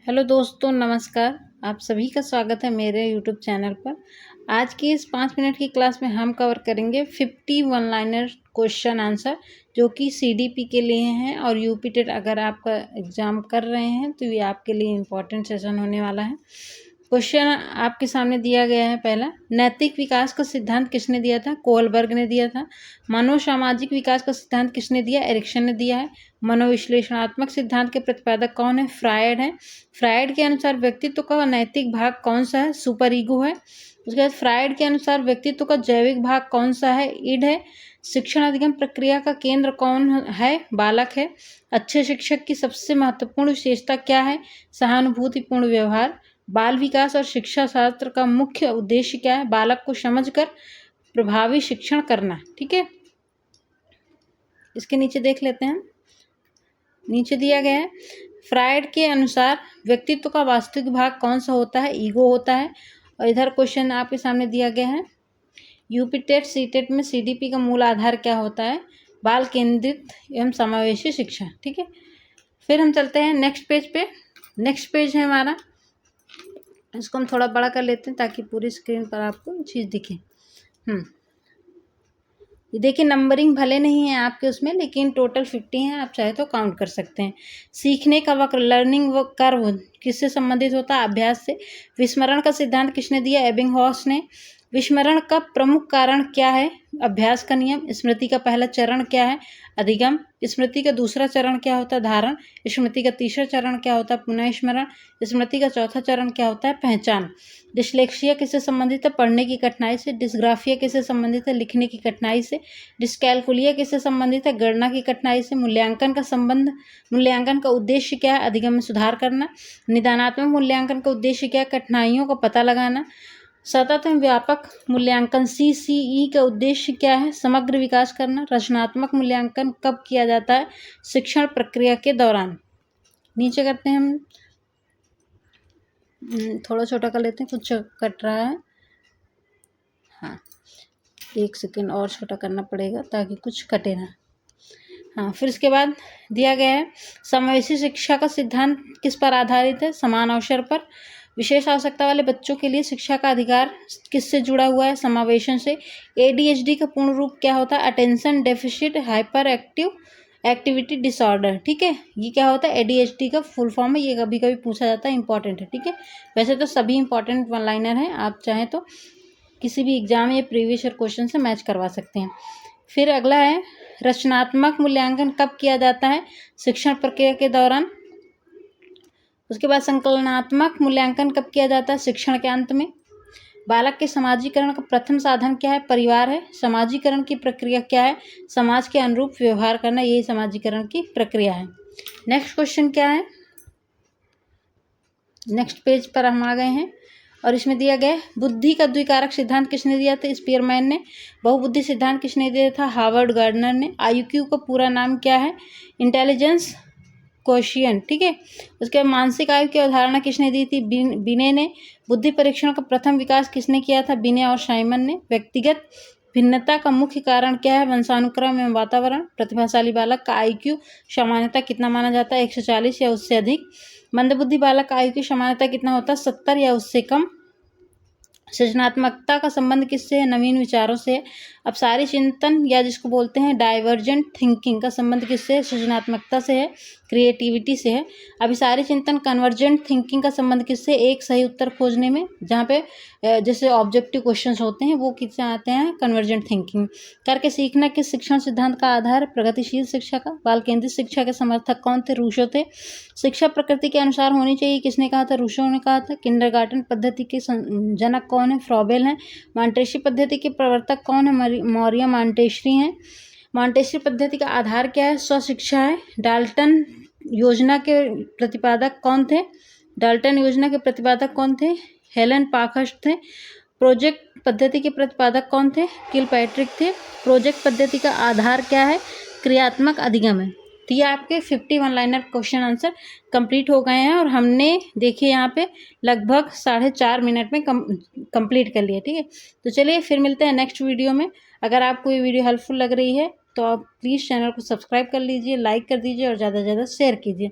Hello दोस्तों, नमस्कार। आप सभी का स्वागत है मेरे यूट्यूब चैनल पर। आज की इस 5 मिनट की क्लास में हम कवर करेंगे 50 वन लाइनर क्वेश्चन आंसर, जो कि सीडीपी के लिए हैं और यूपी टेट अगर आपका एग्ज़ाम कर रहे हैं तो ये आपके लिए इम्पोर्टेंट सेशन होने वाला है। क्वेश्चन आपके सामने दिया गया है। पहला, नैतिक विकास का सिद्धांत किसने दिया था? कोहलबर्ग ने दिया था। मनोसामाजिक विकास का सिद्धांत किसने दिया? एरिक्सन ने दिया है। मनोविश्लेषणात्मक सिद्धांत के प्रतिपादक कौन है? फ्रायड है। फ्रायड के अनुसार व्यक्तित्व का नैतिक भाग कौन सा है? सुपर ईगो है। उसके बाद फ्रायड के अनुसार व्यक्तित्व का जैविक भाग कौन सा है? ईड है। शिक्षण अधिगम प्रक्रिया का केंद्र कौन है? बालक है। अच्छे शिक्षक की सबसे महत्वपूर्ण विशेषता क्या है? सहानुभूतिपूर्ण व्यवहार। बाल विकास और शिक्षा शास्त्र का मुख्य उद्देश्य क्या है? बालक को समझकर प्रभावी शिक्षण करना। ठीक है, इसके नीचे देख लेते हैं। नीचे दिया गया है, फ्रायड के अनुसार व्यक्तित्व का वास्तविक भाग कौन सा होता है? ईगो होता है। और इधर क्वेश्चन आपके सामने दिया गया है, यूपी टेट सी टेट में सीडीपी का मूल आधार क्या होता है? बाल केंद्रित एवं समावेशी शिक्षा। ठीक है, फिर हम चलते हैं नेक्स्ट पेज पे। नेक्स्ट पेज है हमारा, इसको हम थोड़ा बड़ा कर लेते हैं ताकि पूरी स्क्रीन पर आपको चीज़ दिखे। ये देखिए, नंबरिंग भले नहीं है आपके उसमें, लेकिन टोटल 50 है, आप चाहे तो काउंट कर सकते हैं। सीखने का वक्र, लर्निंग कर्व किससे संबंधित होता है? अभ्यास से। विस्मरण का सिद्धांत किसने दिया? एबिंगहॉस ने। विस्मरण का प्रमुख कारण क्या है? अभ्यास का नियम। स्मृति का पहला चरण क्या है? अधिगम। स्मृति का दूसरा चरण क्या होता है? धारण। स्मृति का तीसरा चरण क्या होता है? पुनः स्मरण। स्मृति का चौथा चरण क्या होता है? पहचान। डिस्लेक्सिया किससे संबंधित है? पढ़ने की कठिनाई से। डिस्ग्राफिया किससे संबंधित है? लिखने की कठिनाई से। डिस्कैलकुलिया किससे संबंधित है? गणना की कठिनाई से। मूल्यांकन का संबंध, मूल्यांकन का उद्देश्य क्या है? अधिगम में सुधार करना। निदानात्मक मूल्यांकन का उद्देश्य क्या है? कठिनाइयों का पता लगाना। सतत एवं व्यापक मूल्यांकन सीसीई का उद्देश्य क्या है? समग्र विकास करना। रचनात्मक मूल्यांकन कब किया जाता है? शिक्षण प्रक्रिया के दौरान। नीचे करते हैं हम, थोड़ा छोटा कर लेते हैं, कुछ कट रहा है। हाँ, 1 सेकेंड और छोटा करना पड़ेगा ताकि कुछ कटे ना। हाँ, फिर इसके बाद दिया गया है, समावेशी शिक्षा का सिद्धांत किस पर आधारित है? समान अवसर पर। विशेष आवश्यकता वाले बच्चों के लिए शिक्षा का अधिकार किससे जुड़ा हुआ है? समावेशन से। एडीएचडी का पूर्ण रूप क्या होता है? Attention deficit hyper active activity disorder. ठीक है, ये क्या होता है? एडीएचडी का फुल फॉर्म है, ये कभी कभी पूछा जाता है, इंपॉर्टेंट है। ठीक है, वैसे तो सभी इंपॉर्टेंट वन लाइनर हैं, आप चाहें तो किसी भी एग्जाम या प्रीवियस ईयर क्वेश्चन से मैच करवा सकते हैं। फिर अगला है, रचनात्मक मूल्यांकन कब किया जाता है? शिक्षण प्रक्रिया के दौरान। उसके बाद संकलनात्मक मूल्यांकन कब किया जाता है? शिक्षण के अंत में। बालक के समाजीकरण का प्रथम साधन क्या है? परिवार है। समाजीकरण की प्रक्रिया क्या है? समाज के अनुरूप व्यवहार करना, यही समाजीकरण की प्रक्रिया है। नेक्स्ट क्वेश्चन क्या है? नेक्स्ट पेज पर हम आ गए हैं और इसमें दिया गया है, बुद्धि का द्विकारक सिद्धांत किसने दिया था? स्पीयरमैन ने। बहुबुद्धि सिद्धांत किसने दिया था? हार्वर्ड गार्डनर ने। आईक्यू का पूरा नाम क्या है? Intelligence quotient. ठीक है, उसके बाद मानसिक आयु की अवधारणा किसने दी थी? बिने ने। बुद्धि परीक्षण का प्रथम विकास किसने किया था? बिने और साइमन ने। व्यक्तिगत भिन्नता का मुख्य कारण क्या है? वंशानुक्रम एवं वातावरण। प्रतिभाशाली बालक का आईक्यू सामान्यतः कितना माना जाता है? 140 या उससे अधिक। मंदबुद्धि बालक का आईक्यू सामान्यतः कितना होता है? 70 या उससे कम। सृजनात्मकता का संबंध किससे है? नवीन विचारों से। अपसारी चिंतन या जिसको बोलते हैं डाइवर्जेंट थिंकिंग का संबंध किससे है? सृजनात्मकता से है, क्रिएटिविटी से है। अभिसारी चिंतन कन्वर्जेंट थिंकिंग का संबंध किससे? एक सही उत्तर खोजने में, जहाँ पे जैसे ऑब्जेक्टिव क्वेश्चंस होते हैं वो किससे आते हैं? Convergent thinking. करके सीखना किस शिक्षण सिद्धांत का आधार? प्रगतिशील शिक्षा का। बाल केंद्रित शिक्षा के समर्थक कौन थे? रूसो थे। शिक्षा प्रकृति के अनुसार होनी चाहिए, किसने कहा था? रूसो ने कहा था। किंडरगार्टन पद्धति के जनक कौन है? फ्रॉबेल हैं। मॉन्टेसरी पद्धति के प्रवर्तक कौन है? मौर्य मॉन्टेसरी हैं। मॉन्टेसरी पद्धति का आधार क्या है? स्वशिक्षा है। डाल्टन योजना के प्रतिपादक कौन थे? डाल्टन योजना के प्रतिपादक कौन थे? हेलन पार्खस्ट थे। प्रोजेक्ट पद्धति के प्रतिपादक कौन थे? किलपैट्रिक थे। प्रोजेक्ट पद्धति का आधार क्या है? क्रियात्मक अधिगम है। तो ये आपके 51 लाइनर क्वेश्चन आंसर कंप्लीट हो गए हैं और हमने देखिए यहाँ पे लगभग 4.5 मिनट में कंप्लीट कर लिया। ठीक है, तो चलिए फिर मिलते हैं नेक्स्ट वीडियो में। अगर आपको ये वीडियो हेल्पफुल लग रही है तो आप प्लीज़ चैनल को सब्सक्राइब कर लीजिए, लाइक कर दीजिए और ज़्यादा से ज़्यादा शेयर कीजिए।